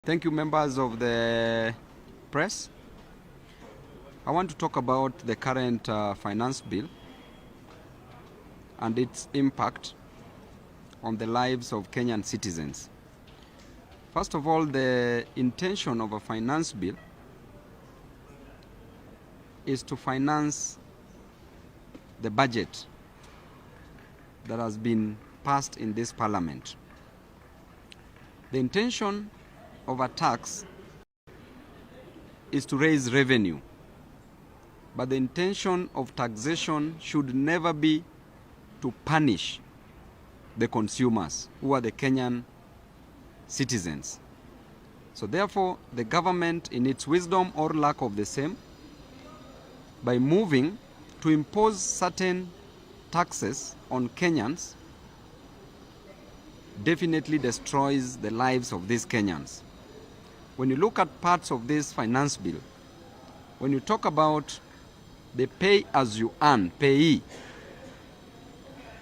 Thank you, members of the press. I want to talk about the current finance bill and its impact on the lives of Kenyan citizens. First of all, the intention of a finance bill is to finance the budget that has been passed in this parliament. The intention of a tax is to raise revenue, but the intention of taxation should never be to punish the consumers, who are the Kenyan citizens. So therefore, the government, in its wisdom or lack of the same, by moving to impose certain taxes on Kenyans, definitely destroys the lives of these Kenyans. When you look at parts of this finance bill, when you talk about the pay-as-you-earn, payee,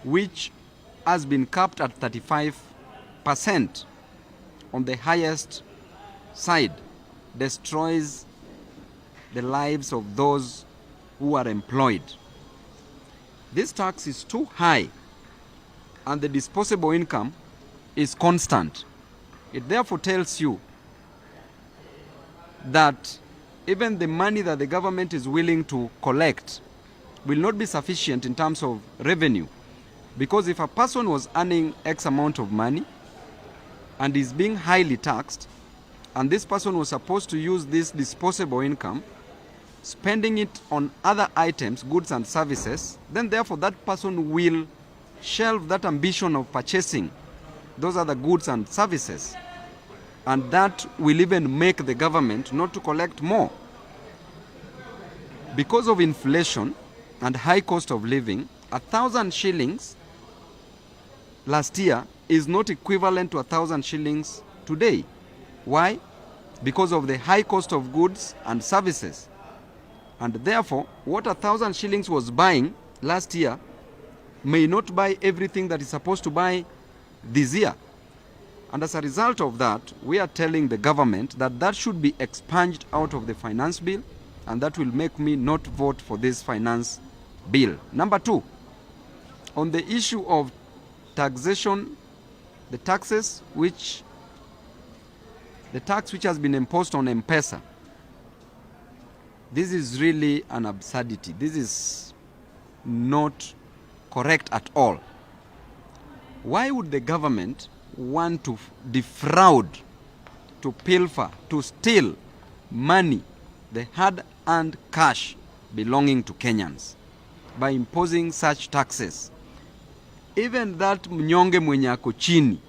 which has been capped at 35% on the highest side, destroys the lives of those who are employed. This tax is too high and the disposable income is constant. It therefore tells you that even the money that the government is willing to collect will not be sufficient in terms of revenue. Because if a person was earning X amount of money and is being highly taxed, and this person was supposed to use this disposable income, spending it on other items, goods and services, then therefore that person will shelve that ambition of purchasing those are the goods and services. And that will even make the government not to collect more. Because of inflation and high cost of living, 1,000 shillings last year is not equivalent to 1,000 shillings today. Why? Because of the high cost of goods and services. And therefore, what 1,000 shillings was buying last year may not buy everything that is supposed to buy this year. And as a result of that, we are telling the government that that should be expunged out of the finance bill, and that will make me not vote for this finance bill. Number two, on the issue of taxation, the tax which has been imposed on M-Pesa, this is really an absurdity. This is not correct at all. Why would the government want to defraud, to pilfer, to steal money, the hard-earned cash belonging to Kenyans, by imposing such taxes? Even that mnyonge mwenye ako chini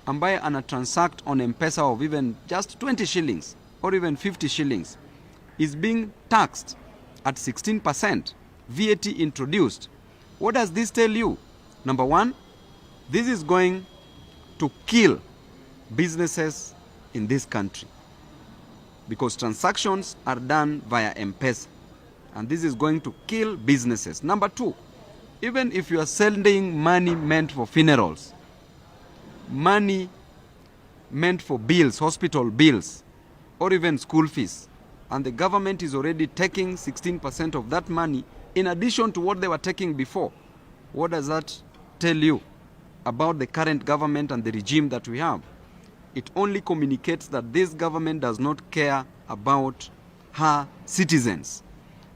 ambaye ana transact on M-Pesa of even just 20 shillings or even 50 shillings is being taxed at 16%, VAT introduced. What does this tell you? Number one, this is going to kill businesses in this country because transactions are done via M-Pesa, and this is going to kill businesses. Number two, even if you are sending money meant for funerals, money meant for bills, hospital bills, or even school fees, and the government is already taking 16% of that money in addition to what they were taking before, what does that tell you about the current government and the regime that we have? It only communicates that this government does not care about her citizens.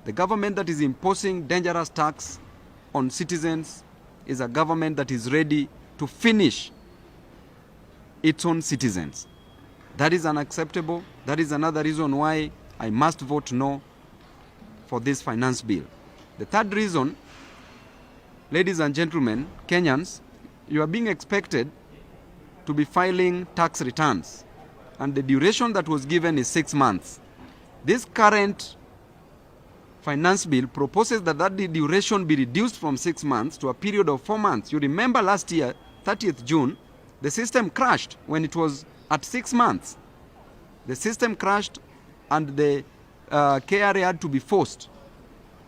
The government that is imposing dangerous tax on citizens is a government that is ready to finish its own citizens. That is unacceptable. That is another reason why I must vote no for this finance bill. The third reason, ladies and gentlemen, Kenyans, you are being expected to be filing tax returns, and the duration that was given is 6 months. This current finance bill proposes that the duration be reduced from 6 months to a period of 4 months. You remember last year, 30th June, the system crashed when it was at 6 months. The system crashed and the KRA had to be forced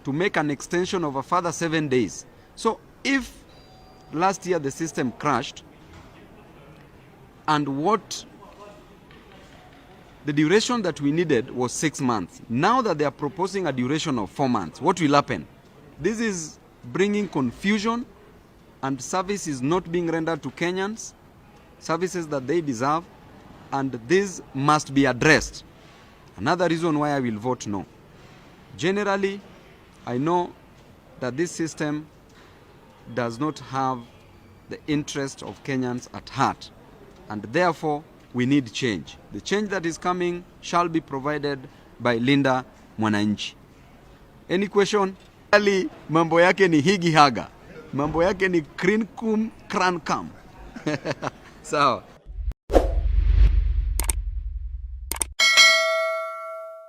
to make an extension of a further 7 days. So if last year the system crashed, and what the duration that we needed was 6 months. Now that they are proposing a duration of 4 months, what will happen? This is bringing confusion, and service is not being rendered to Kenyans, services that they deserve, and this must be addressed. Another reason why I will vote no. Generally, I know that this system does not have the interest of Kenyans at heart, and therefore we need change. The change that is coming shall be provided by Linda Mwananchi. Any question? Ali mambo yake ni higi haga. Mambo yake ni krinkum krankam. Sawa.